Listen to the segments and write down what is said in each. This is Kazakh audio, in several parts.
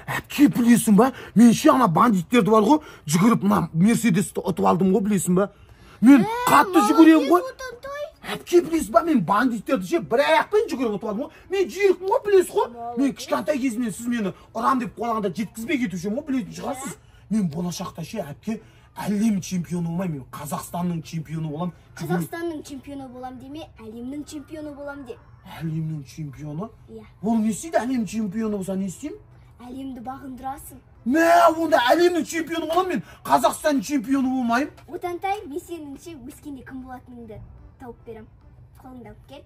әпке білесің ба? Мен ше ана бандиттерді бар ғой, жүгіріп мына Мерседесті ұтып алдым ғой, білесің ба? Мен қатты жүгірем ғой. Әпке білесің ба? Мен бандиттерді ше бір аяқпен жүгіріп ұтып алдым ғой. Мен жүйрікпін ғой, білесіз ғой. Мен кішкентай кезімнен сіз мені ұрам деп қолағанда жеткізбей кетуші ғой, білетін шығарсыз. Мен болашақта ше әпке әлем чемпионы болмаймын, мен Қазақстанның чемпионы болам. Қазақстанның чемпионы болам деме, әлемнің чемпионы болам де. Әлемнің чемпионы? Иә. Ол не істейді? Әлем чемпионы болса не істеймін? Әлемді бағындырасың. Онда әлемнің чемпионы болам, мен Қазақстанның чемпионы болмайым. Отантай, мен сеніңше өскенде кім болатыныңды тауып берем. Қолыңда алып кел.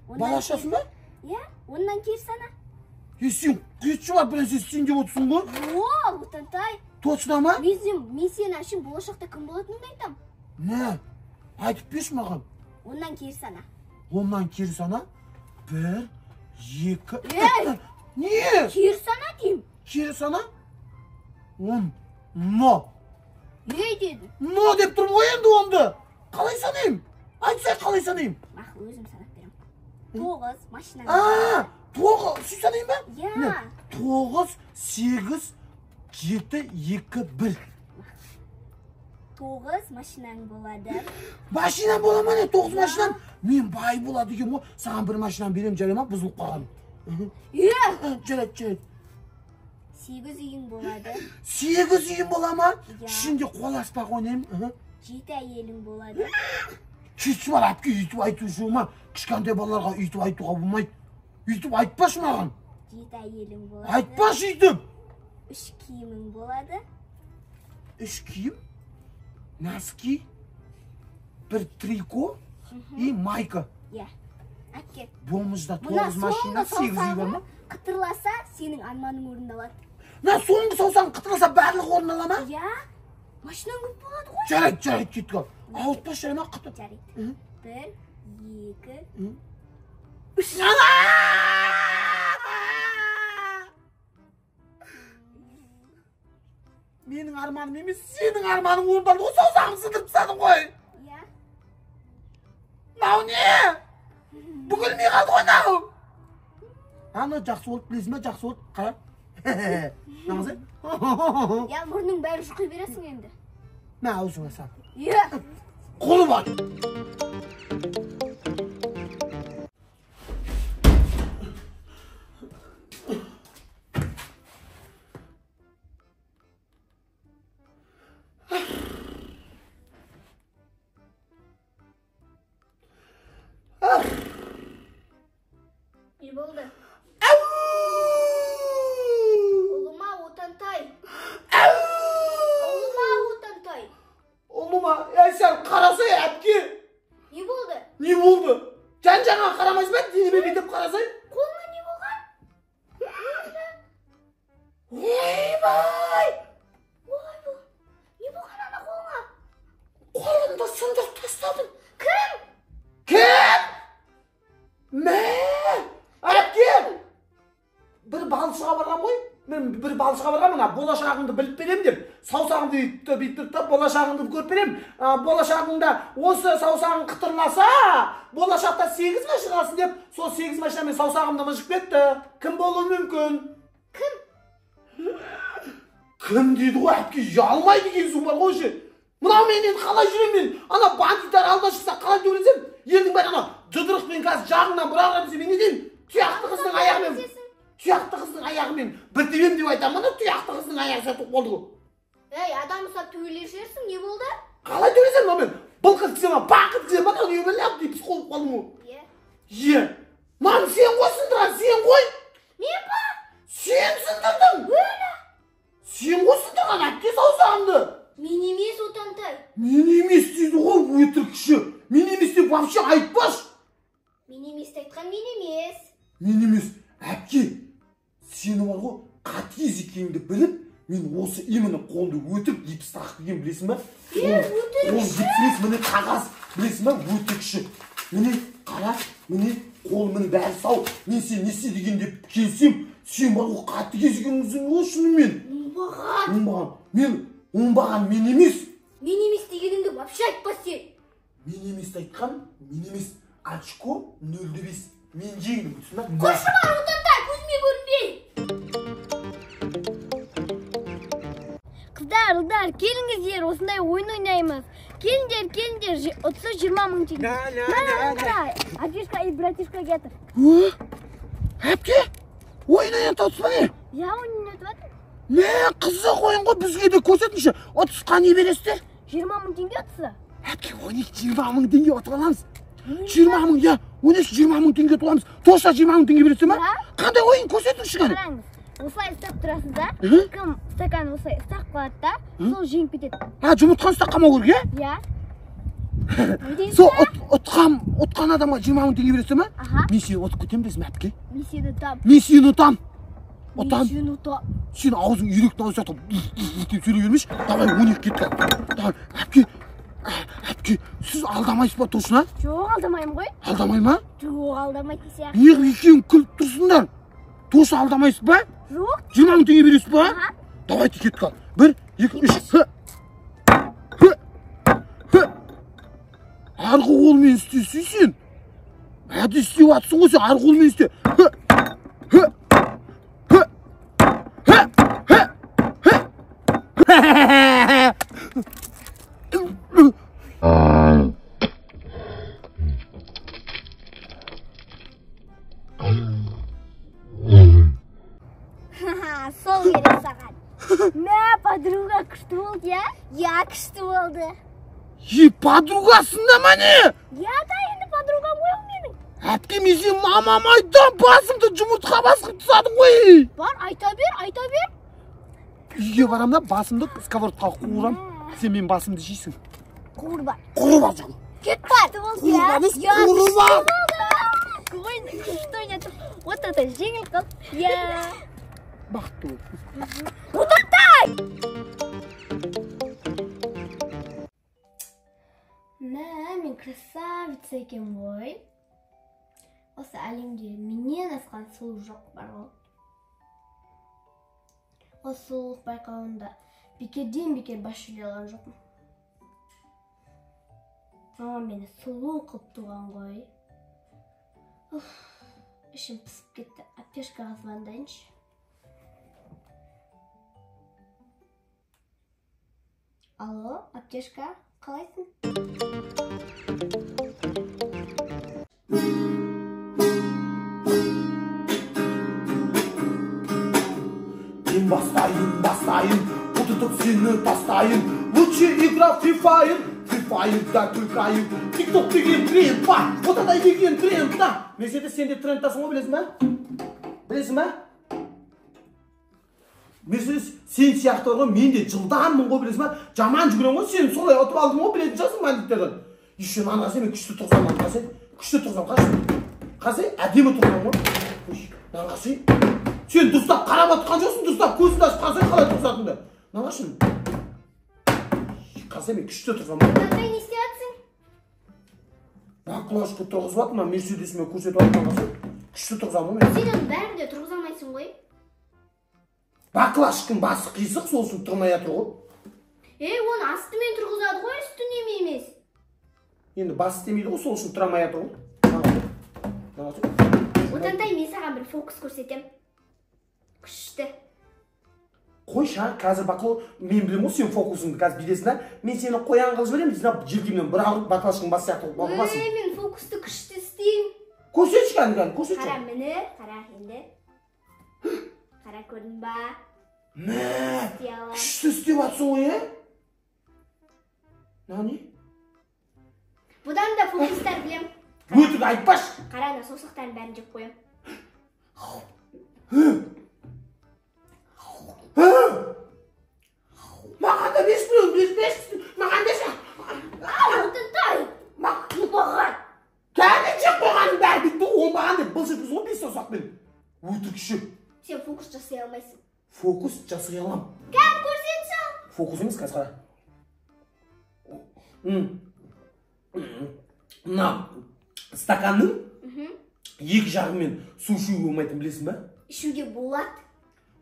Балашасың ба? Иә, оннан кер сана. Сен күші бар біресе сен деп отырсың ғой? О, Отантай. Точно ма? Мен сені ашын болашақта кім болатыныңды айтам. Не? Айтып беш маған. Оннан кер сана. Оннан кер сана? 1, 2... Не? Кер сана дейм. Кер сана? 10. Но. Не дедің? Но деп тұрмын ғой енді онды. Қалай санайым? Айтсай қалай санайым? Мақыл өзім санап берем. 9 машина. 9. Сүй санайым ба? Я. 9, 8, 7, 2, 1. 9 машинаң болады. Машинам бола ма не? 9 машинам? Мен бай болады екен ғой. Саған бір машинам берем, жарай ма? Бұзылып қалған. Жарайды. 8 үйің болады. 8 үйім бола ма? Ішінде қол аспақ ойнайым. 7 әйелің болады. Күші бар, әпке үйтіп айтушы ма? Кішкентай балаларға үйтіп айтуға болмайды. Үйтіп айтпашы маған. 7 әйелің болады. Айтпашы үйтіп. 3 киімің болады. 3 киім? Носки, 1 трико и майка. Иә. Әкке. Болмызда 9 машина, 8 үй бар ма? Қытырласа, сенің арманың орындалады. Соңғы саусағың қытырласа барлығы орындала ма? Иә. Машинаң көп болады ғой. Жарайды, кетті қал. Ауытпаш жарай ма қытыр? Жарайды. 1, 2, 3. Менің арманым емес, сенің арманың орындалды ғой, саусағын сындырып тастадың ғой. Иә. Мынау не? Бүгілмей қалды ғой мынау. Ана жақсы болды, білесің ба, жақсы болды. Қара. Намазай? Я, мұрның бәрі жұқи бересің енді. Мә, аузыңа сал. Иә. Қолы бар. Не болды? Ұлыма, Отантай. Ұлыма, Отантай. Ұлыма, сен қарасай, әпке. Не болды? Не болды? Жан-жаңа қарамайсыз ба? Денеме бетіп қарасай. Қолыңа не болған? Ойбай! Не болған ана қолыңа? Қолымды сындырып тастадым. Кім? Кім? Мә! Әпке! Бір балшыға барған ғой. Мен бір балшыға барған, болашағыңды біліп берем деп. Саусағыңды бүйтіп болашағыңды көріп берем. Болашағыңда осы саусағың қытырласа, болашақта 8 машинасын деп, сол 8 машинамен саусағымды мыжып кетті. Кім болуы мүмкін? Кім? Кім дейді ғой, әпке, ұялмай деген сөз бар ғой ше. Мынау мен енді қалай жүрем мен? Ана бандиттар алдына шықса қалай төбелесем? Елдің бәрі ана жұдырықпен қазір жағыңнан бұрағырам десе мен не деймін? Тұяқты қыздың аяғымен бір тебем деп айтамын, ана тұяқты қыздың аяғы сәтіп болды ғой. Ей, адам ұсап төбелер жерсің, не болды? Қалай төбелесем, мен былқыт кісем, бақыт кісем, не өмірлеп деп психолог болдым ғой. Е, мам, сен ғой сындырған, сен ғой. Мен ба? Сен сындырдың. Сен ғой сындырған, әпке саусағымды. Мен емес, Отантай. Мен емес дейді ғой, өтірікші. Мен емес деп вообще айтпаш. Мен емес айтқан, мен емес. Мен емес, әпке. Сені бар ғой, қатез екеніңді біліп, мен осы имені қолымды өтірік гипс тағып келген, білесің ба? Өтірік. Ол гипс емес, міне қағаз, білесің ба? Өтірікші. Міне қара, міне қолымның бәрі сау. Мен сен несе деген деп келсем, сен бар ғой, қатез екеніңіздің ғой шынымен. Оңбаған мен емес. Мен емес дегеніңді вообще айтпас сен. Мен емес айтқан, мен емес. Очко 0,5. Мен жеңдім, түсін бе? Қойшы бар, Отантай, көзіме көрінбей. Достар, келіңіздер, осындай ойын ойнаймыз. Келіңдер, 30-20 мың теңге. Отишка и братишка кетір. Әпке, ойын ойнатып ба не? Я, ойын ойнатып атыр. Не, қызық ойын ғой, бізге де көрсетіңші. 30-қа не бересіздер? 20 мың теңге 30-ы. Әпке, 20 мың теңге ұтып аламыз. 20 мың, я, 20 мың теңге ұтып аламыз. Тоша 20 мың теңге бересің ба? Қандай ойын көрсетіңші кәне? Қараңыз, осылай ұстап тұрасыздар. Кім стакан осылай ұстап қалады да, сол жеңіп кетеді. Жұмыртқан ұстап қалмау керек, е? Я. Сол ұтқан адамға 20 мың теңге бересің ба? Мен сені ұтып кетемін білесің, әпке? Мен сені ұтам. Мен сені ұтам. Мен сені ұтам. Сен аузың үйректің аузы сияқты деп сөйлей бермеш. Давай 12 кетті. Давай, әпке, сіз алдамайсыз ба тұрсына? Жоқ, алдамайым ғой. Алдамай ма? Жоқ, алдамайтын сияқты. Неғып екеуің күліп тұрсыңдар? Тосы алдамайсыз ба? Жоқ. 20 мың теңге бересіз ба? Давай кетіп қал. 1, 2, 3. Арғы қолмен істесейсің. Әді істеп атсың ғой сен, арғы қолмен істе. Сол керек саған. Мә, подруга күшті болды, я? Я, күшті болды. Подругасында ма не? Я да, енді подругам ғой менің. Әпке, мен сен мамам айтам, басымды жұмыртқа басқып тұсадың ғой. Бар, айта бер. Үйге барам да, басымды сковородқа қуырам. Сен мен басымды жейсің. Қуырба. Қуырба жаңа. Кет бар. Қуырба. Ойын күшті ойнатып, вот это жеңіл қыл. Я. Бақытты бол. Ұтаттай! Мә, мен красавица екен ғой. Осы әлемде менен асқан сұлу жоқ бар ғой. Осы сұлулық байқауында бекерден бекер бас жүлде алған жоқпын. Мама мені сұлу қылып туған ғой. Ішім пысып кетті. Аптешкаға звондайыншы. Алло, аптешка, қалайсың? Мен бастайын, ұтытып сені тастайын. Лучше игра Free Fire'да күлкайын. TikTok деген тренд бар, отадай деген тренд да. Месеті сен де трендтасың ғой, білесің ба? Білесің ба? Месеті сен сияқты ғой, мен де жылданмын ғой, білесің ба? Жаман жүгірем ғой, сен солай ұтып алдым ғой, білетін жасың бандиттерден. Еще нанғасы мен күшті тұрсам, қасы, әдемі тұрсам ғой. Нанғасы. Сен дұрыстап қарап атқан жоқсың, дұрыстап көзіңді ашып қасы қалай тұрсатынды. Нанғашын. Қасы мен күшті тұрсам ғой. Қандай не істеп атсың? Бақылашқы тұрғызып атым, Мерседесіме көрсетіп атым нанғасы. Күшті тұрсам ғой мен. Сен оны бәрін де тұрғыза алмайсың ғой. Бақылашқын басы қисық, сосын тұрмай атыр ғой. Оны астымен тұрғызады ғой, үстіне емес. Енді басы істемейді ғой, сол үшін тұрамай атыр ғой. Отандай мен саған бір фокус көрсетем. Күшті. Қойша, қазір бақыл, мен білем ғой сен фокусыңды қазір бидесін да. Мен сені қоян қылып жіберем, жинап желкемнен бір алып бақылашқын бас сияқты бақыласың. Мен фокусты күшті істеймін. Көрсетші көрсетші. Қара мені, қара енді. Қара көрдің ба? Мә, күшті істеп атсың ғой, е? Нәне? Бұдан да фокустар білем. Өтік айтпаш. Қараны, саусақтарын бәрін жеп қоям. Маған да бес маған деші. Алтынтай, не болған? Кәден жеп қойғаның бәрі бітті, ол маған деп бұл жепіз ғой бес саусақпен. Өтік іші. Сен фокус жасай алмайсың. Фокус жасай алам. Кәм көрсетсің? Фокус емес қазір қара. Мына стаканның екі жағымен су ішуге болмайтын білесің ба? Ішуге болады.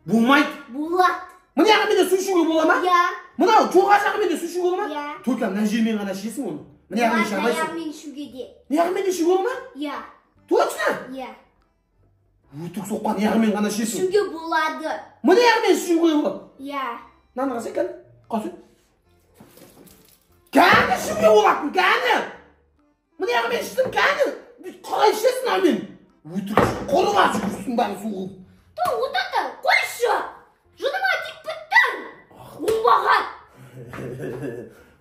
Болмайды? Болады. Мына жағымен де су ішуге бола ма? Я. Мына жоғар жағымен де су ішуге бола ма? Я. Только мына жермен ғана ішесің оны. Мына жағымен іше алмайсың. Аяғымен ішуге де. Мына жағымен де ішуге бола ма? Я. Точно? Я. Өтік соққан аяғымен ғана ішесің. Ішуге болады. Мына жағымен ішуге болады. Я. Мынаны қасы екен. Қасы. Kәне ішуге болатын, кәне. Міне мен іштім, кәне. Қалай ішесің мен? Өтірік қолыма жүрсің бәрі суғып. Отанды, қойшы. Жыныма тиіп біттің. Оңбаған.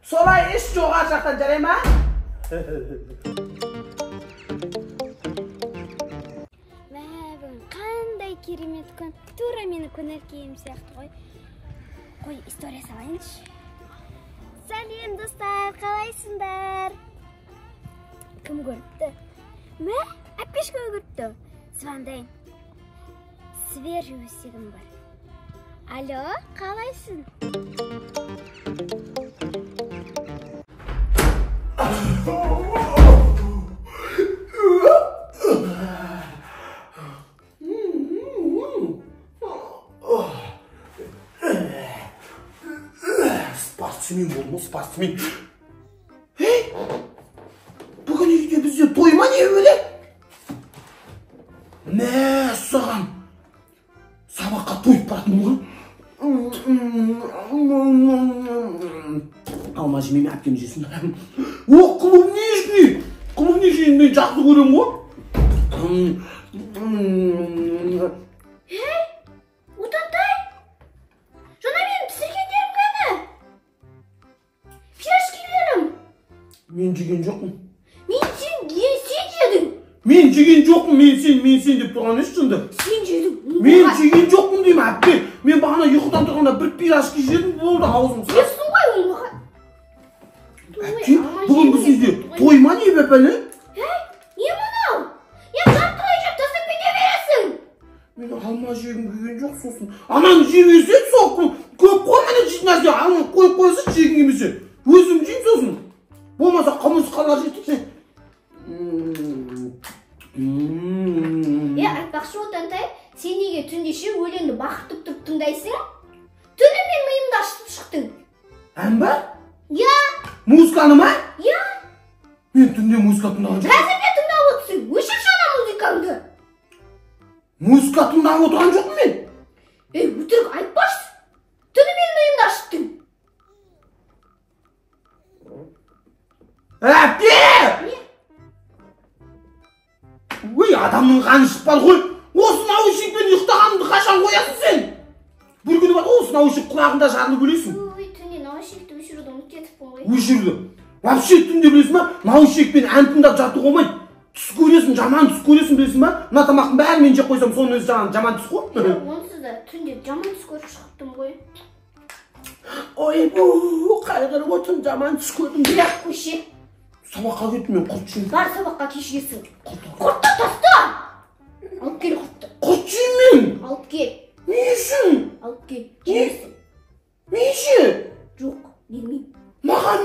Солай іш жоға жақтан жарай ма? Бүгін қандай керемет күн. Тура мені көңіл-күйім сияқты ғой. Қой, история салайыншы. Сәлем достар, қалайсыңдар? Кім көріпті? Мә? Әпкешке көріпті. Звондайын. Свежий өсегім бар. Алло, қалайсың? Спортсмен болма, спортсмен. Бүгін үйде бізде той ма не өле? Мә, саған. Сабаққа тойып баратын болған. Алма жемейме әпкем жесін. О, клубничный. Клубничный жақсы көрем ғой. Отантай! Жана менің пісіргендерім қане? Пирожкилерім. Мен жеген жоқпын. Мен сен жедің. Мен жеген жоқпын, мен сен деп тұрған ешкімді. Сен жедің. Мен жеген жоқпын деймін әпке. Мен бағана ұйқыдан тұрғанда бір пирожки жедім, болды аузым сырап. Жесің ғой оңбаған. Әпке, бүгін біз үйде той ма не бәпәлі? Не мынау? Жартылай жеп тастап кете бересің. Мен алма жегім келген жоқ сосын. Ананы жеп берсек соққым. Көп қой мені жейтін нәрсе. Ананы қойып қойса жегің келмесе. Өзім жейін сосын. Болмаса қымыз қалар жетіпсе. Айтпақшы Отантай, сен неге түнде ше өлеңді бақытып тұрып тыңдайсың? Түні мен миымды ашытып шықтың. Ән ба? Я. Музыканы ма? Я. Мен түнде музыка тыңдаған жоқ. Қазір не тыңдап отырсың? Өшір жана музыкаңды. Музыка тыңдап отырған жоқпын мен. Өтірік айтпашсың. Түні мен миымды ашыттың. Әпке! Ой, адамның қаны шықпады ғой. Осы наушникпен ұйықтағанымды қашан қоясың сен? Бір күні бар, осы наушник құлағында жарылып өлесің. Ой, түнде наушникті өшіруді ұмытып кетіппін ғой. Өшірді. Вообще түнде білесің ба? Наушникпен ән тыңдап жатуға болмайды. Түс көресің, жаман түс көресің білесің ба? Мына тамақтың бәрін мен жеп қойсам, соның өзі жаман түс қой. Онсыз да түнде жаман түс көріп шықтым ғой. Ой, қайғырып отырмын, жаман түс көрдім. Бірақ көше. Сабаққа кеттім мен, құрт жеймін. Бар сабаққа кешігесің. Құртты таста! Алып кел құртты. Құрт жеймін. Алып кел. Не үшін? Алып кел. Жемесің. Неше? Жоқ, бермеймін. Маған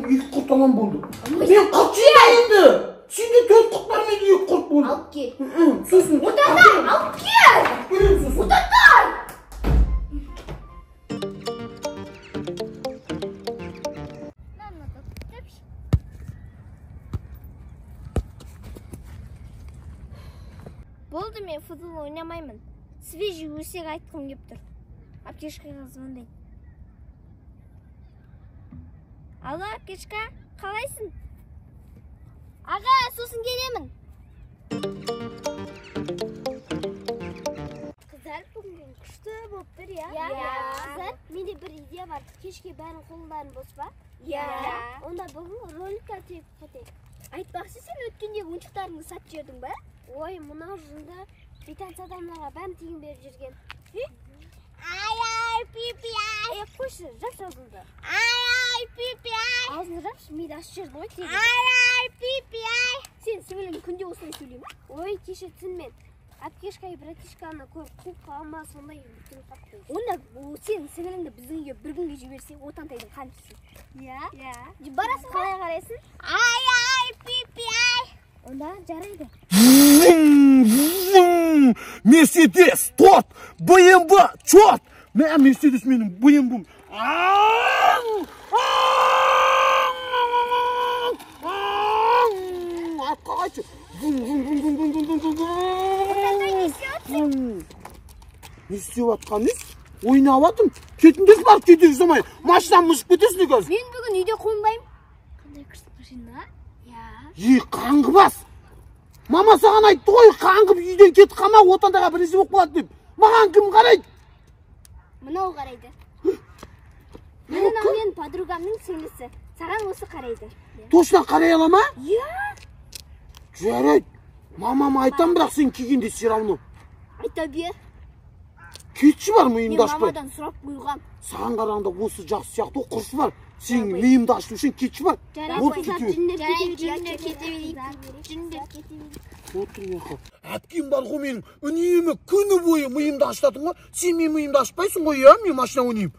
екі құрт алам болды. Мен құрт жеймін енді. Сенде 4 құрт бар мен 2 құрт болды. Алып кел. Сосын. Отантай, алып кел! Отантай! Болды, мен футбол ойнамаймын. Свежий өсек айтқым кеп тұр. Аптешкаға звондайын. Алло, Аптешка, қалайсың? Аға, сосын келемін. Қыздар, бүгін күшті болып тұр, я? Қыздар, менде бір идея бар. Кешке бәрін қолдарын бос ба? Онда бүгін роликқа тегіп кетейік. Айтпақшы, сен өткенде ойыншықтарыңды сатып жердің ба? Ой, мынау жылда бейтаныс адамдарға бәрін тегін беріп жүрген. Ай, пипи-ай. Қойшы, жапшы аузыңды. Ай, пипи-ай. Аузыңды жапшы, миды ашып жерді ғой тегін. Ай, пипи-ай. Сен сіңілің күнде осылай сөйлей ма? Ой, кеше түнмен Аптешка и братишканы көріп қуып қалма, сондай бүтін қапты. Онда сен сіңіліңді біздің үйге бір күнге жіберсе, Отантайдың қаншысы? Барасың қалай қарайсың? Ай, пипи-ай. Онда жарайды. Мерседес, торт, БМВ, чорт. Мә, Мерседес менің БМВ. Атқа қайтшы. Отантай не істеп отырсың? Не істеп атқаныз? Ойнап атым. Кетіңдер барып кетіп замай. Машинаны мұшып кетесің қазір. Мен бүгін үйде қонбаймын. Қандай күшті машина? Қаңғы бас. Мама саған айтты ғой, қаңғып үйден кетіп қама, отандаға бірінші болып қалады деп. Маған кім қарайды? Мынау қарайды. Менің подругамның сіңлісі. Саған осы қарайды. Точно қарай ала ма? Жарайды. Мамама айтам, бірақ сен кигенде все равно. Айта бер. Кетші бар миымды ашпай. Мен мамадан сұрап қойғам. Саған қарағанда осы жақсы сияқты құрсы бар. Сен миымды ашты үшін кетші бар. Әпкем бар ғой менің, үнемі күні бойы миымды ашытатын ғой. Сен мен миымды ашпайсың ғой, я? Мен машина ойнайым.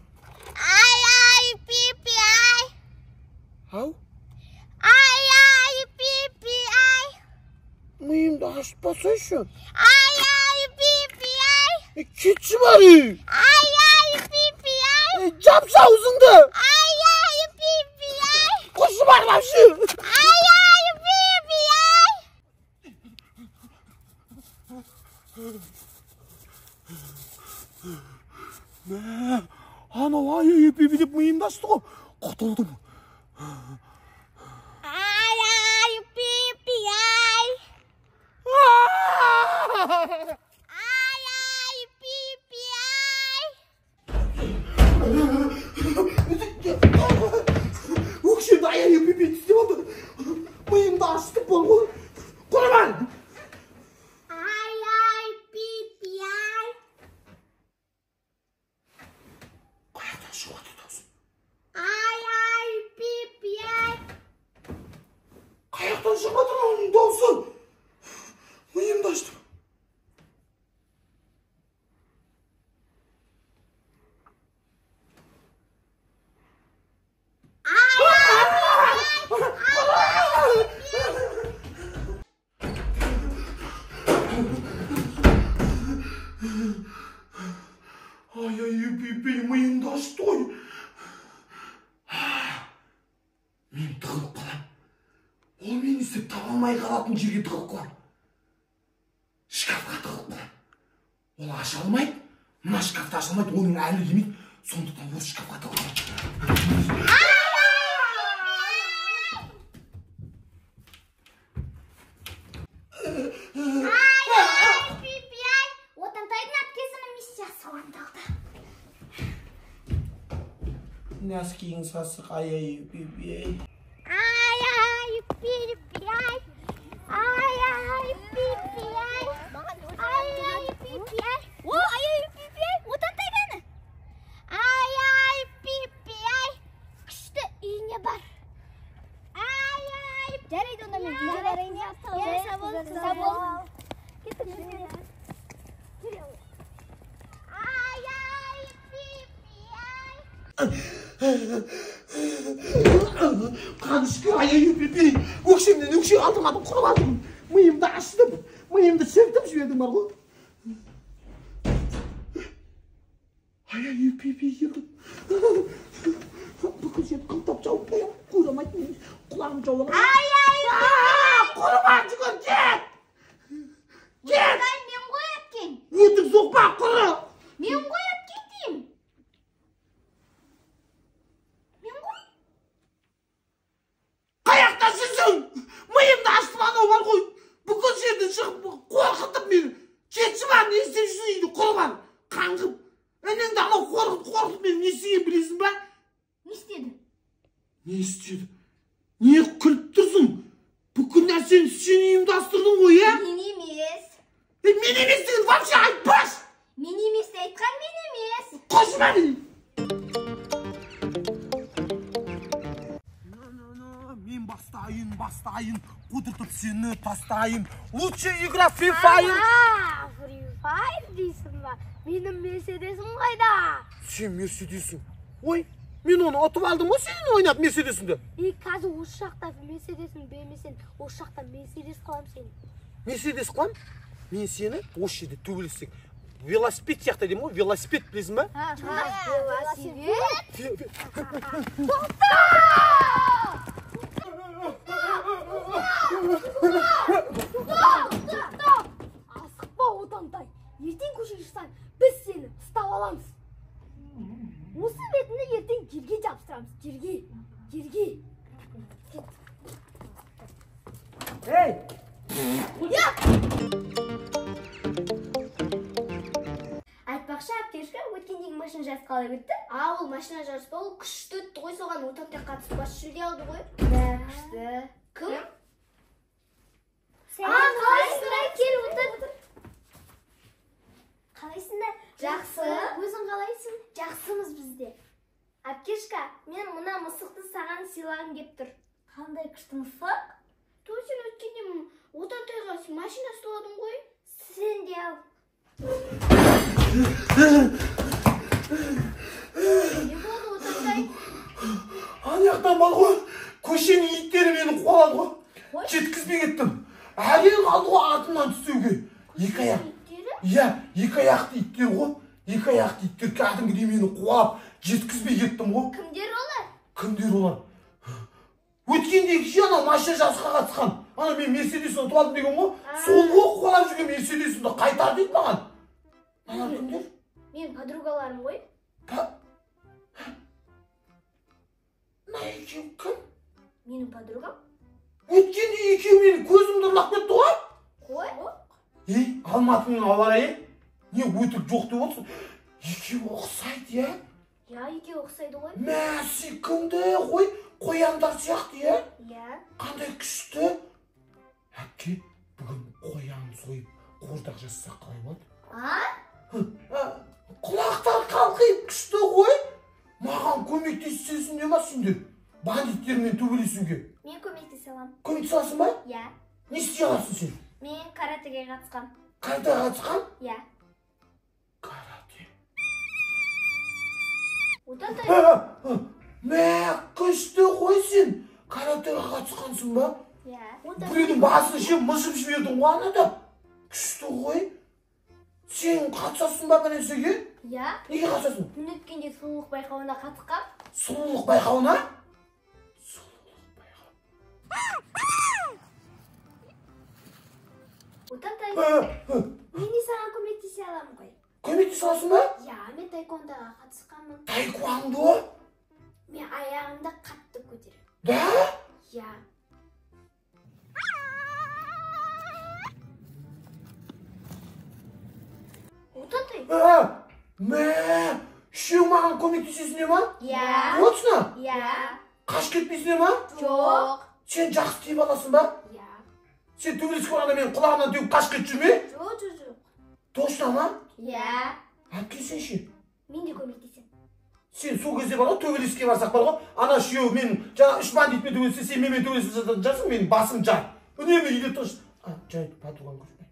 Ай, пипи, ай. Ау? Ай, пипи, ай. Миымды ашпаса үшін. Ай, пипи, ай. Кетші бар үй. Ай, пипи, ай. Жапса аузыңды. Ай, пипи, ай. Құрсы бар лапшы. Ай, пипи, ай. Анау ай пипи деп миымды ашты ғой. Құтылдым. Ай, пипи, ай. Ай, пипи, ай. Өкшемді ай пипи істеп алды. Миымды ашытып бол ғой. Құрбан. Ай, пипи, ай. Қаяқтан шығып атады. Ай, пипи, ай. Қаяқтан шығып атыр оның дауысы. Миымды аштым. Ай пипи миымды ашты ғой. Мен тығылып қалам. Ол мен істеп таба алмай қалатын жерге тығылып қалам. Шкафқа тығылып қалам. Ол аша алмайды. Мына шкафты аша алмайды, оның әлі келмейді. Сондықтан осы шкафқа тығылып қалам. Носкиң сасық ай пипи. Ай, пипи, ай. Ай, пипи, ай. Ай, пипи, ай. О, ай, пипи, ай. Отантай бәні. Ай, пипи, ай. Күшті үйіне бар. Ай, жарайды онда мен үйге барайын. Сабол. Кетіңіз. Ай, пипи, ай. Қанышқыр ай пипи. Өкшемнен өкше алдым құрбандым. Миымды аштым. Миымды сертіп жібердім бар ғой. Ай пипи келді. Бүкіл жер қымтап жауып қоям. Көремайтын құлағым жауып. Құрбан жүгір кет. Кет. Мен қойып кен. Нетің соқпа құры. Мен қойып кетейін. Қаяқта жүрсің? Миымды аштым анау бар ғой. Бүкіл жерден шығып қорқытып мені. Кетші бар, не істеп жүрсің үйді құрбан. Қаңғып. Энеңді анау қорқытып мені не істеген білесің ба? Не істеді? Не істеді? Не күліп тұрсың? Бүкіл нәрсені сен ұйымдастырдың ғой, е? Мен емес. Мен емес деген вообще айтпас. Мен емес айтқан мен емес. Қосма мені. Мен бастайын, қудыртып сені тастайын. Лучше игра Free Fire. Free Fire дейсің ба? Менің Мерседесім қайда? Сен Мерседесің. Ой, мен оны ұтып алдым ғой сен ойнап Мерседесіңді. Қазір осы жақта Мерседесін бермесең, осы жақта Мерседес қылам сені. Мерседес қылам? Мен сені осы жерде төбелессек. Велосипед сияқты деймін ғой, велосипед білесің ба? Велосипед? Асықпа отантай. Ертең көше шықсаң, біз сені ұстап аламыз. Осы бетінде ертең жерге жабыстырамыз. Жерге. Ей! Айтпақшы, әпкешка, өткендегі машина жарысы қалай өтті? Ол машина жарысы ол күшті өтті ғой, соған Отантай қатысып бас жүлде алды ғой. Күшті. Кім? Қалайсыңдар? Кел отыр. Қалайсыңдар? Жақсы. Өзің қалайсың? Жақсымыз бізде. Әпкешка, мен мына мысықты саған сыйлағым кеп тұр. Қандай күшті мысық? Сен өткенде Отантайға машина сыйладың ғой. Сен де ал. Не болды Отантай? Аяқтан бар ғой, көшенің иттері мені қуалады ғой. Жеткізбей кеттім. Әрең қалды ғой артымнан түсуге. Екі аяқ. Иә, екі аяқты иттер ғой. Екі аяқты иттер кәдімгідей мені қуалап, жеткізбей кеттім ғой. Кімдер олар? Кімдер олар? Өткендегі анау машина жарысқа қатысқан. Ана мен Мерседес ұтып алдым деген ғой. Сол ғой қуалап жүрген Мерседесімді қайтар дейді маған. Ана кімдер? Мен подругаларым ғой. Мына екеу кім? Менің подругам. Өткенде екеу менің көзімді ұрлап кетті ғой. Қой? Алматының ауа райы? Не өтірік жоқ деп отырсың? Екеу ұқсайды, иә? Я, екеу ұқсайды ғой. Мәсі кімді ғой? Қояндар сияқты, иә? Иә. Қандай күшті? Әпке, бүгін қоян сойып, қуырдақ жасаса қалай болады? Құлақтар қалқиып күшті ғой? Маған көмектесесің де ма сендер? Бандиттермен төбелесуге. Мен көмектесе аламын. Көмектесе аласың ба? Иә. Не істей аласың сен? Мен каратеге қатысқам. Каратеге қатысқан? Иә. Карате. Отантай. Күшті ғой сен. Каратеге қатысқансың ба? Иә. Біреудің басын жеп мыжып жібердің ғой анада. Күшті ғой. Сен қатысасың ба бір нәрсеге? Иә. Неге қатысасың? Мен өткенде сұлулық байқауына қатысқам. Сұлулық байқауына? Сұлулық байқау. Отантай. Мен де саған көмектесе аламын ғой. Көмектесе аласың ба? Иә, мен таеквондоға қатысқанмын. Таеквондо? Мен аяғымды қатты көтеремін. Да? Иә. Отантай. Үшеу маған көмектесесің де ма? Иә. Точно? Иә. Қаш кетпейсің де ма? Жоқ. Сен жақсы тиіп аласың ба? Иә. Сен төбелесіп қалғанда мен құлағымнан теуіп қаш кетіп жүрме? Жоқ. Точно ма? Иә. Әпке сен ше? Мен де көмектесем. Сен сол кезде бар ғой, төбелеске барсақ бар ғой, ана үшеу мен жаңа үш бандитпен төбелессе, сен менімен төбелесіп жатсың, менің басым жай. Үнемі үйде тұршы. Жайды, подруганы көрсетпей.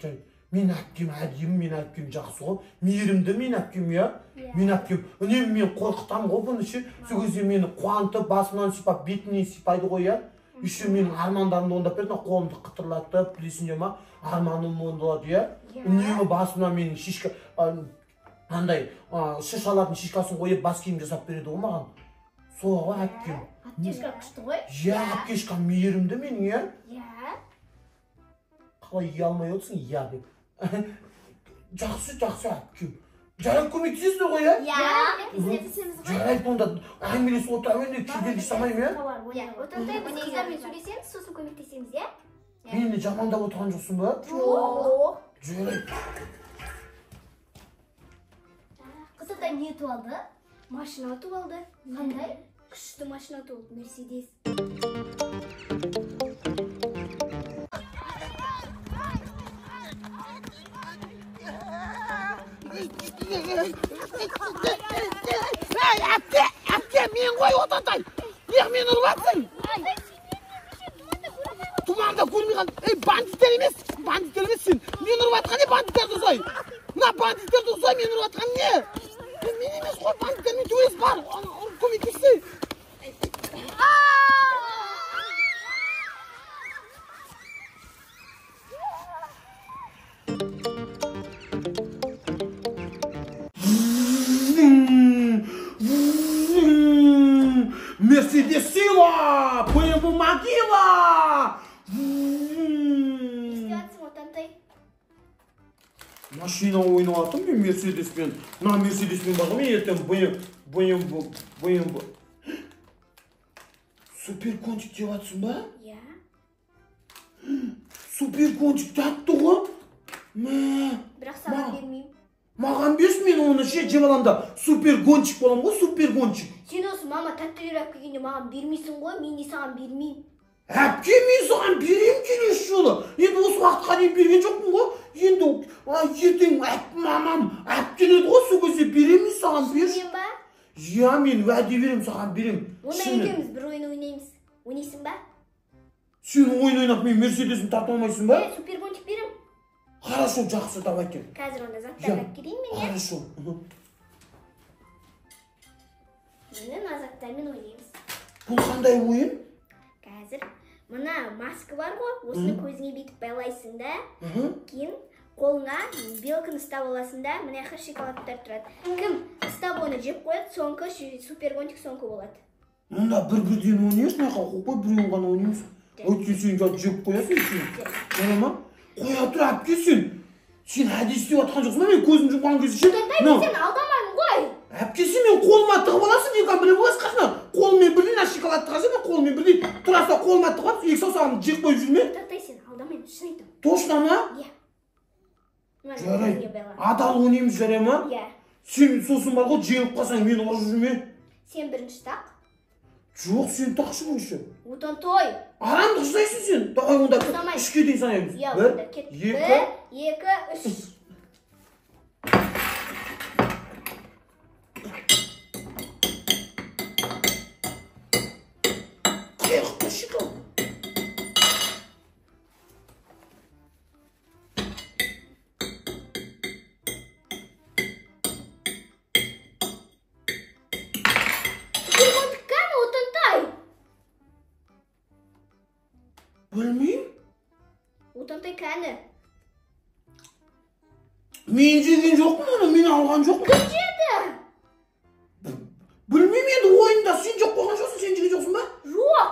Жайды. Мен әпкем әдемі, мен әпкем жақсы ғой. Мейірімді мен әпкем, иә? Мен әпкем үнемі мен қорқытам ғой бұны ше. Сол кезде мені қуантып, басымнан сипап, бетінен сипайды ғой, иә? Үшеу менің армандарымды орындап берді, қолымды қытырлатып, білесің де ма? Арманым орындалады, иә? Үнемі басымнан менің шишка андай шашалардың шишкасын қойып бас киім жасап береді ғой маған. Сол ғой әпкем. Әпкешка күшті ғой? Иә, әпкешка мейірімді менің, иә? Иә. Қалай ие алмай отырсың, иә деп. Жақсы әпкем. Жарайды көмектесесіздер ғой, иә? Иә. Көмектесеміз ғой. Жарайды онда әңгімелесіп отырамын енді кедергі жасамаймын, иә? Иә. Отантай біз қыздармен сөйлесеміз, сосын көмектесеміз, иә? Мені жамандап отырған жоқсың ба? Жоқ. Жарайды. Отантай не ұтып алды? Машина ұтып алды. Қандай? Күшті машина ұтып алды, Мерседес. Әпке, мен ғой Отантай. Неғып мені ұрып жатсың? Тұманда көрмей қалдым. Бандиттер емес сен. Мен ұрып жатқан не бандиттерді ұзай? Мына бандиттерді ұзай, мен ұрып жатқан не? Мен емес қой, бандиттермен төбелес бар. Көмектессе. Мерседес сила! БМВ могила! Не істеватсың, Отантай? Машина ойнаватым мен Мерседеспен. Мына Мерседеспен бағы мен ертең BMW. Суперкончик деп атсың ба? Иә. Суперкончик тәтті ғой. Бірақ саған бермеймін. Маған берсін, мен оны жеп аламда. Супергончик болам ғой, супергончик. Сен осы мама тәттірек алып келгенде маған бермейсің ғой, мен де саған бермеймін. Әпке, мен саған берем келесі жолы. Енді осы уақытқа дейін берген жоқпын ғой. Енді ертең мамам әпкеледі ғой, сол кезде берем саған берші. Шынымен ба? Иә, мен уәде берем, саған берем. Онда екеуміз бір ойын ойнаймыз. Ойнайсың ба? Сен ойын ойнап мен Мерседесін тарта алмайсың ба? Супергончик берем. Хорошо, жақсы, давай кел. Қазір онда заттарды алып келейін мен, иә? Хорошо. Мына заттармен ойнаймыз. Бұл қандай ойын? Қазір мына маска бар ғой, осыны көзіңе бүйтіп байлайсың да, кейін қолыңа белкіні ұстап аласың да, мына жаққа шоколадтар тұрады. Кім ұстап оны жеп қояды, соңғы супергончик соңғы болады. Мұнда бір-бірден ойнайсың, мына жаққа қойып біреуін ғана ойнаймыз. Өйткен сен жеп қоясың сен. Жана ма? Қоя тұр, әпке, сен әдес істеп жатқан жоқсың ба? Мен көзім жұмған кезде ше. Сен алдамадың ғой. Әпке, сен мен қолыма тығып аласың, екі біле боласың қашына. Қолымен бірдей шоколадты қажет, қолымен бірдей тұраса қолыма тығып алып, екі саусағын жеп қойып жүрме. Тоқтай, сен алдамайын, шын айтам. Точно ма? Иә. Жарайды. Адал ойнаймыз, жарай ма? Иә. Сен сосын бар ғой, жеңіп қалсаң мені ұрып жүрме. Сен бірінші тақ. Жоқ, сен тақшы бірінші. Отан той. Арамды ұстайсың сен. Давай онда үшке дейін санаймыз. Иә, онда кет. 1, 2, 3. Қайықта шықал. Білмейм. Отантай кәні. Мен жеген жоқпын оны, мен алған жоқпын. Кім жеді? Білмейм енді ойында, сен жоқ болған жоқсың, сен жеген жоқсың ба? Жоқ.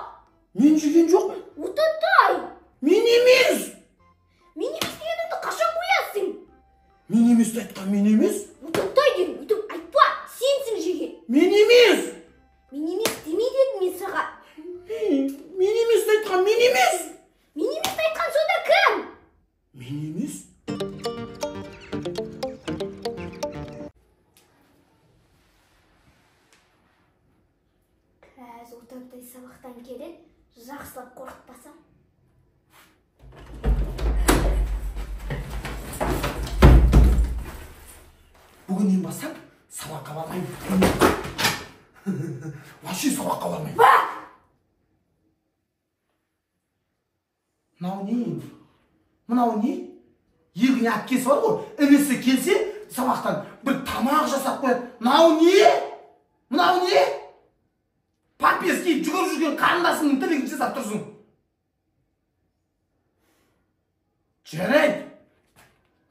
Мен жеген жоқпын. Отантай. Мен емес. Мен емес дегеніңді қашан қоясың? Мен емес айтқан, мен емес. Отантай деген, өйтіп айтпа, сенсің жеген. Мен емес. Мен емес демей дедім мен саған. Мен емес айтқан, мен емес. Мен емес айтқан сонда кім? Мен емес. Қазір Отантай сабақтан келеді, жақсылап қорқытпасам. Бүгіннен бастап сабаққа бармаймын. Вообще сабаққа бармаймын. Мынау не? Егін әпкесі бар ғой, інісі келсе, сабақтан бір тамақ жасап қояды. Мынау не? Памперс киіп жүгіріп жүрген қарындасының тілегін жасап тұрсың. Жарайды.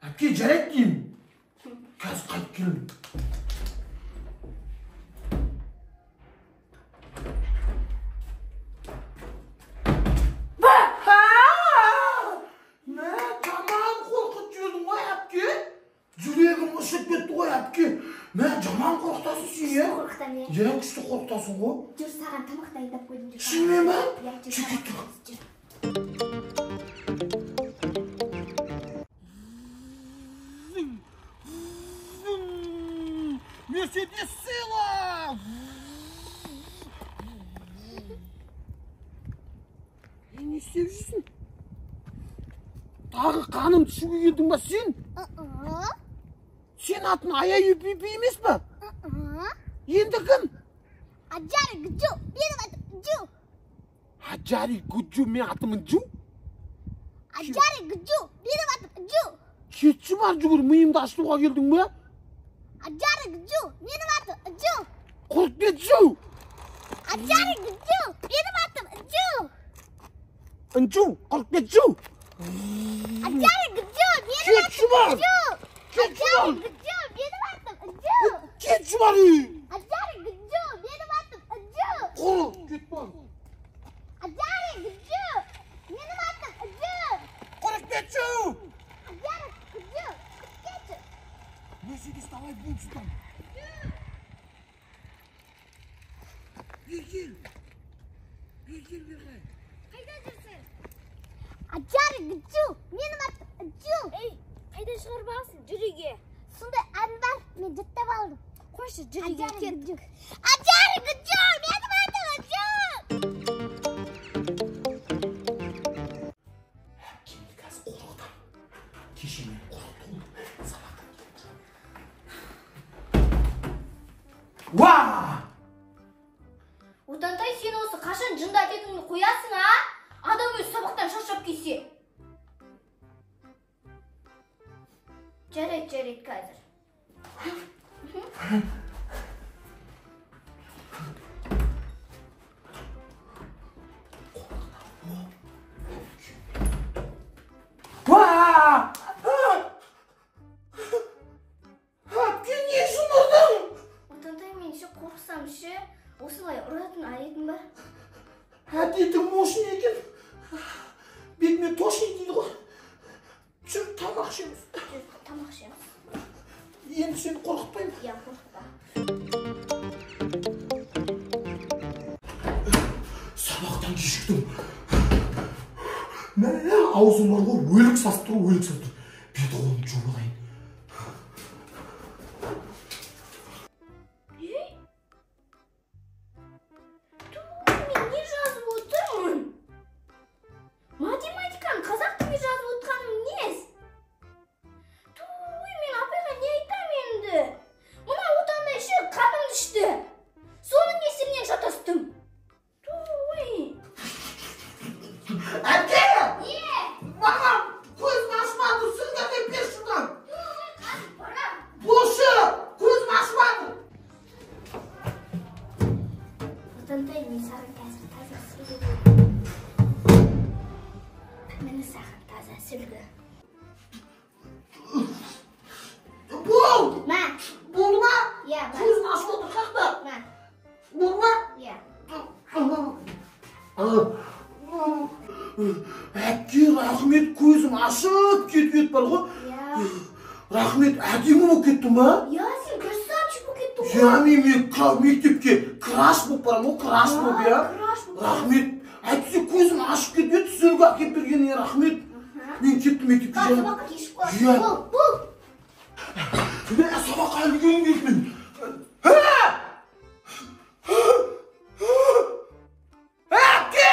Әпке, жарайды деймін. Қазір қайтып келемін. Жаман қорқытасың сен, е? Қорқытам, е? Ерен күшті қорқытасың ғой. Жүр, саған тамақ дайындап қойдым. Шынымен ба? Жүр. Мерседес сыйла! Не істеп жүрсің? Тағы қаным түсуге келдің ба сен? Сен атын Аяй Пипи емес па? Енді кім? Аджари Гүджу, менің атым Джу. Аджари Гүджу, мен атымын Джу? Аджари Гүджу, менің атым Джу. Кетші бар жүгір, миымды ашытуға келдің ба? Аджари Гүджу, менің атым Джу. Құрып кет Джу. Аджари Гүджу, менің атым Джу. Джу, құрып кет Джу. Аджари Гүджу, менің атым Джу. Аджари Гүджу, менің атым Джу. Кетші бар. Аджари Гүджу, менің атым Джу. Құрып кет бар. Аджари Гүджу, менің атым Джу. Құрып кет Джу. Аджари Гүджу, кетші. Mercedes давай бумсудан. Бергел. Қайда жүрсің? Ажар гүчу. Менің атым Гүчу. Ей, қайда шығарбағансың? Жүреге. Сондай ән бар, мен жаттап алдым. Қойшы, жүреге кеттік. Ажар гүчу. Менің атым Гүчу. Әпкемді қазір қорқытам. Кеше мен қорқытуым сабақтан кетті. Уа! Отантай, сен осы қашан жында кетіңді қоясың, а? Адам өз сабақтан шаршап келсе. Жарайды қазір. Уа! Әпке не үшін ұрдың? Отантай, мен ше қорқсам ше, осылай ұратын әдетім бар. Әдетің мошын екен. Бетіме тошын дейді ғой. Жүр, тамақ ішеміз. Тамақ ішеміз. Енді сені қорқытпаймын. Иә, қорқытпа. Сабақтан кешіктім. Мә, аузым бар ғой, өлік сасып тұр. Беті қолым жуып алайын. Мен не жазып отырмын? Математиканы қазақ тілге жазып отырғаным нес? Мен апайға не айтам енді? Мына отандай ше қанымды ішті. Соның кесірінен шатастым. Әпке! Не? Маған көзім ашмады, сүргенде бер шыдан. Қазір барам. Болшы, көзім ашмады. Отандай, мен саған қазір таза сүлгі. Мені саған таза сүлгі. Бол! Ма? Болды ма? Иә, бар. Көзім ашып отыр, қақта. Ма? Болды ма? Иә. Әпке, рахмет, көзім ашып кетіп бар ғой. Иә. Рахмет, әдемі болып кетті ма? Иә, сен красавчик болып кеттің ғой. Я мен мектепке краш болып барам ғой, краш болып, я. Краш болып. Рахмет. Әйтсе көзім ашып кетіп еді, сүлгі әкеп бергеніңе рахмет. Мен кеттім мектепке. Сабаққа кешіп қой. Иә. Бол. Сабаққа әлі келгім келді мен. Әпке!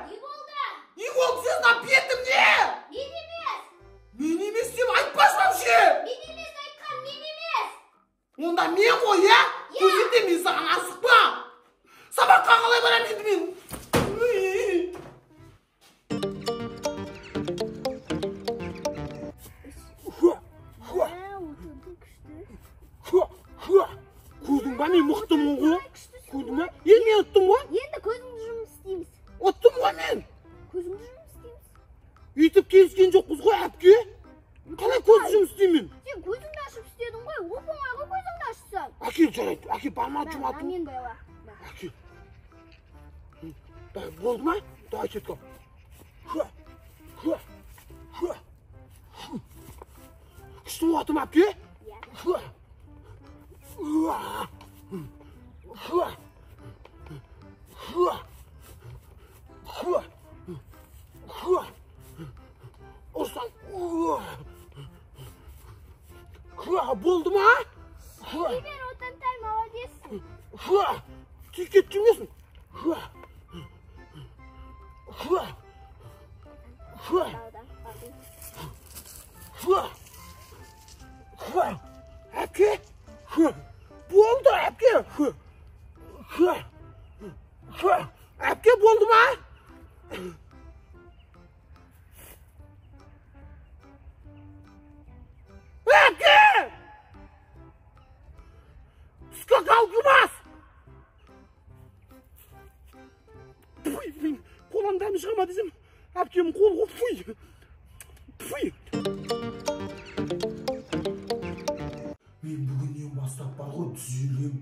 Не болды? Не болды сен апетім не? Мен емес. Мен емес деп айтпасам ше. Мен емес айтқан, мен емес. Онда мен ғой, я? Көзінде мен саған асықпа. Сабаққа қалай барам енді мен? Көрдің ба, мен мұқтымын ғой? Көрдің ба? Енді мен ұттым ғой? Енді көзіңді жұмыс істейміз. Ұттым ғой мен? Көзіңді жұмыс істейміз. Үйтіп келіскен жоқпыз ғой, әпке? Қалай көзді жұмыс істеймін? Сен көзіңді ашып істедің ғой, оп-оңай ғой көзіңді ашсаң. Әке, жарайды. Әке, барма жұматым. Мен байла. Әке. Болды ма? Давай кеткім. Күшті болатым, әпке? Ұрсаң. Болды ма? Егер Отантай молодецсің. Тез кетіп жүрмесің. Әпке? Болды, әпке? Әпке, болды ма? Әпке! Скакал гümaz! Қоламдан шығама десем, әпкем қол ғой, Мен бүгіннен бастап бар ғой, түзелем.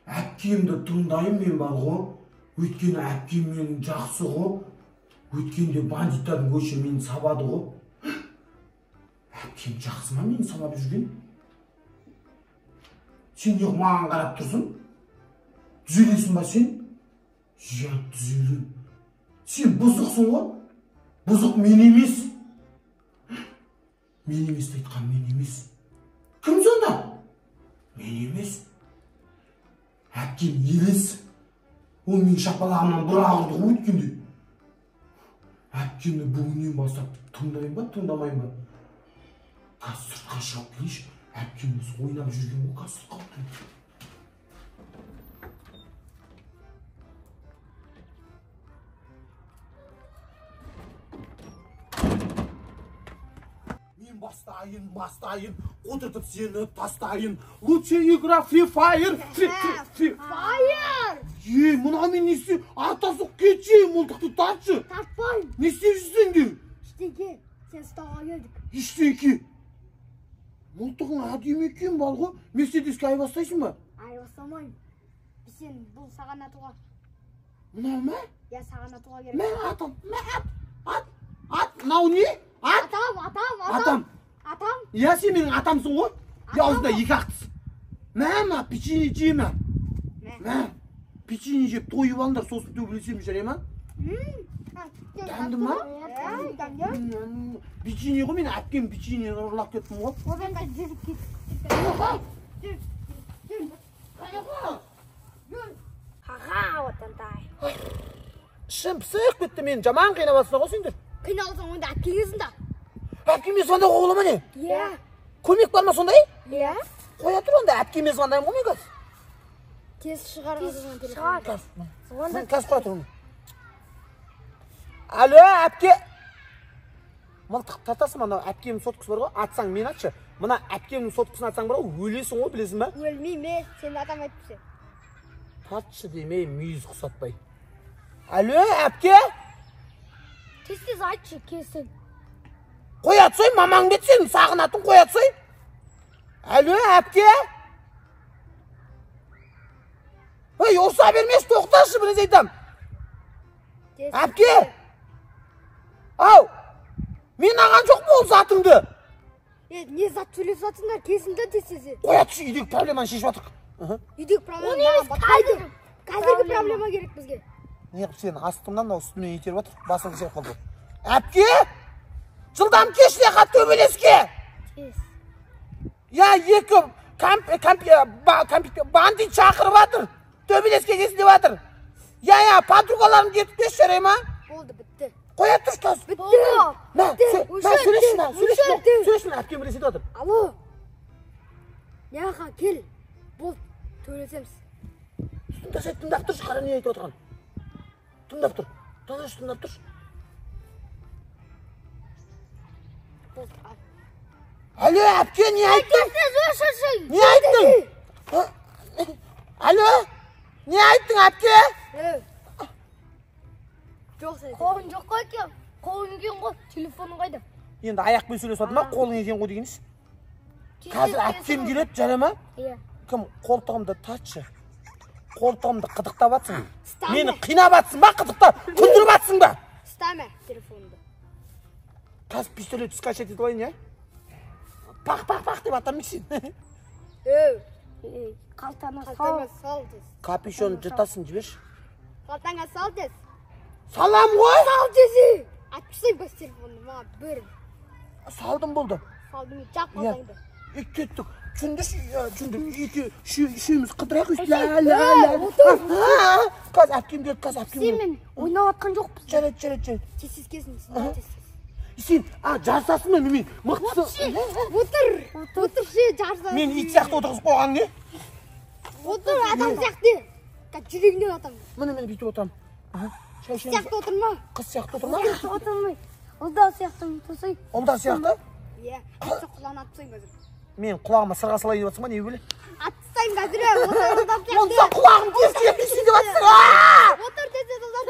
Әпкемді тыңдайым мен бар ғой. Өйткені әпкем менің жақсы ғой. Өйткенде бандиттардың көші мені сабады ғой. Әпкем жақсы ма мені сабап жүрген? Sen yok mаған қарап тұрсың? Түзелесің ба сен? Жат түзелдің. Сен бұзықсың ғой? Бұзық мен емес. Мен емес айтқан мен емес. Кім сонда? Мен емес. Әпкем елес. Ол мен шапалағымнан бір ағырды ғой өткенде. Әпкемді бүгіннен бастап тыңдайын ба, тыңдамайын ба? Қазір сыртқа шығып келейші. Әпкеміз ойнап жүрген ғой, қазір сыртқа келейші. Бастайын, отыртып сені тастайын. Лучше игра Free Fire. Fire! Мына мен несі? Атасы кетші, мылтықты тартшы. Тартпайын. Не істеп жүрсің де? Іштеке, сен ұстауға келдік. Іштеке. Мылтығың әдемі екен балғы. Мерседеске айбастайсың ба? Айбастамайын. Біз сен бұл саған атуға. Мынау ма? Я саған атуға керек. Мә атам, ат, мынау не? Атам. Я сен менің атамсың ғой? Я осында екі ақтыс. Мә, печенье жей ма? Мә, печенье жеп тойып алыңдар, сосын төбелесем жарай ма? Дәмді ма? Печенье ғой, мен әпкем печенье ұрлап кеттім ғой. Одан да жүріп кет. Аға, отандай. Ішім пысық кетті, мен жаман қинабасына ғой сендер. Қиналсың онда әпкеңізін да. Әпкеме звондай қоғыла ма не? Иә. Көмек бар ма сондай? Иә. Қоя тұр онда, әпкеме звондайым ғой мен қазір. Тез шығарғызған телефон. Қазір қоя тұр оны. Алло, әпке. Мылтық тартасың ма, әпкемнің соткысы бар ғой, атсаң мен атшы. Мына әпкемнің соткысын атсаң бар ғой, өлесің ғой, білесің ба? Өлмейме, сен атам айтыпсың. Тартшы демей, мүйіз құсатпай. Алло, әпке. Тез айтшы, келсін. Қоя тұсай, мамаң бет сенің сағынатын қоя тұсай. Алло, әпке. Ой, ұрса бермеш, тоқташы, біріз айтам. Әпке. Ау, мен аған жоқ бол затыңды. Не зат сөйлесіп жатсыңдар, келсіңдер тез-тез. Қоя тұсы, үйдегі проблеманы шешіп жатырық. Үйдегі проблема батпайды. Қазіргі проблема керек бізге. Не қып сені астымнан үстімен етеріп жатыр, басың қысайып қалды. Әпке, жылдам кешіне қат төбелеске. Тез. Я екі бандит шақырып жатыр. Төбелеске кесін деп жатыр. Я, подругаларым кетіп кеш жарай ма? Болды, бітті. Қоя тұршы қазір. Бітті. Сөйлешін, әпкем білесе де жатыр. Алло. Яға, кел. Бол, төйлесеміз. Тыңдап тұршы, қара не айтып отырған. Тыңдап тұр. Тыңдап тұршы. Алло, әпке, не айттың? Не айттың? Алло, не айттың, әпке? Жоқ, сәйді. Қолың жоқ қой екен. Қолың екен ғой, телефоның қайда? Енді аяқпен сөйлесіп жатыр ма, қолың екен ғой дегеніз? Қазір әпкем келеді, жарай ма? Иә. Кім қолтығымды татшы. Қолтығымды қыдықтап атсың. Мені қинап атсың ба, қыдықта? Күндіріп атсың ба? Стаме телефонды. Қазір пистолет скачать етіп алайын, я? Пақ деп атам сен. Қалтаңа сал тез. Капюшон жыртасын жіберші. Қалтаңа сал тез. Салам ғой? Сал тезі. Атпысай бас телефонды, маға бір. Салдым болды. Салдым, жақ қалтаңды. Кеттік. Жүндік. Үшеуміз қыдырақ өйт. Қазір әпкем келді, Сен мен ойнап атқан жоқпыз. Жарайды. Тез келсін, Сен, жарысасың мен мықтысы. Отыр ше, жарысасың. Мен ит сияқты отырғызып қойған не? Отыр, адам сияқты. Жүрегінен атам. Міне мен бүйтіп отырам. Сияқты отырма. Қыз сияқты отырма? Отырмай. Ұлда сияқты отырсай. Ұлда сияқты? Иә, әтті құлағын атсайын қазір. Мен құлағыма сырға салайын деп жатсың ба, не бөле? Атсайын қазір, отыр ұлдам сияқты. Онса құлағым тез-тез дейсің деп жатсың. Отыр тез-тез ұлдам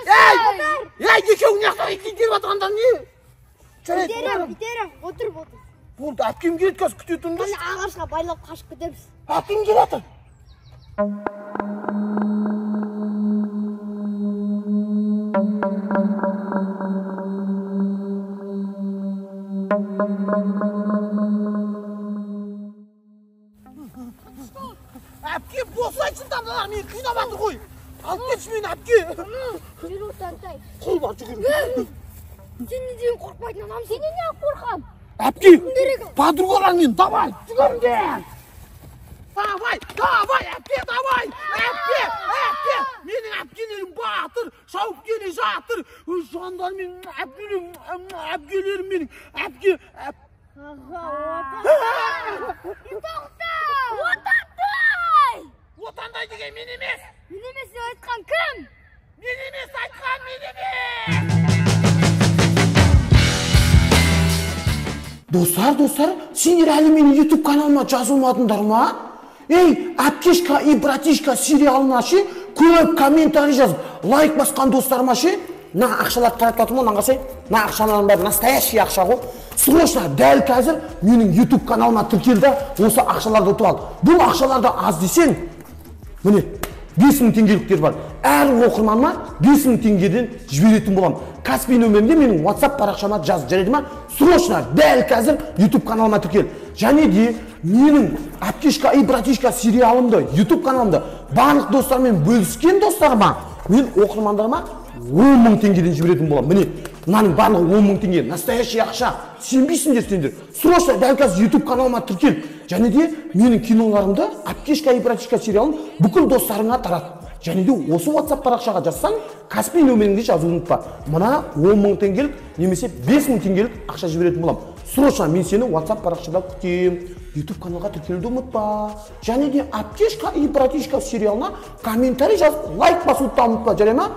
сияқты. Екеуің яқтар екеуін деп жатқандар не? Битерем, отыр. Болды, әпкем келеді қазір күте тұрыңдар. Мені ағашқа байлап қашып кетеміз. Әпкем келе жатыр. әпке босайсың да мыналар мені қинап жатыр ғой. Алып кетші мені әпке. Жүр отантай. Қол бар жүгір. Сен неден қорқпайтын анам? Сен неден қорқам? Әпке, подругалармен давай, жүгіріңдер. Давай, әпке, давай. Әпке. Менің әпкелерім батыр, шауып келе жатыр. Жандар менің әпкелерім менің. Әпке. Отантай! Отандай деген мен емес. Мен емес деп айтқан кім? Мен емес айтқан мен емес. Достар, сендер әлі менің YouTube каналыма жазылмадыңдар ма? Ей, әпкешка и братишка сериалына ше, көп комментарий жазып, лайк басқан достарыма ше, на ақшаларды таратып жатырмын, мынаны қарасай, на ақшалардың бәрі настоящий ақша ғой. Срочно дәл қазір менің YouTube каналыма тіркелді, осы ақшаларды ұтып ал. Бұл ақшаларды аз десең, міне 5000 теңгеліктер бар. Әр оқырманыма 5000 теңгеден жіберетін боламын. Каспи нөмірімде менің WhatsApp парақшама жаз, жарайды ма? Срочно дәл қазір YouTube каналыма тіркел. Және де менің әпкешка и братишка сериалымды YouTube каналымды барлық достармен бөліскен достарыма, мен оқырмандарыма 10.000 теңгеден жіберетін боламын. Міне, мынаның барлығы 10.000 теңге, настоящий ақша. Сенбейсіңдер сендер. Срочно дәл қазір YouTube каналыма тіркел. Және де менің киноларымды, әпкешка и братишка сериалын бүкіл достарыңа тарат. Және де осы WhatsApp парақшаға жазсаң, Каспи нөміріңде жазуды ұмытпа. Мына 10.000 теңгелік немесе 5.000 теңгелік ақша жіберетін боламын. Срочно мен сені WhatsApp парақшада күтем. YouTube каналға тіркелуді ұмытпа. Және де әпкешка и братишка сериалына комментарий жазып, лайк басуды да ұмытпа, жарай ма?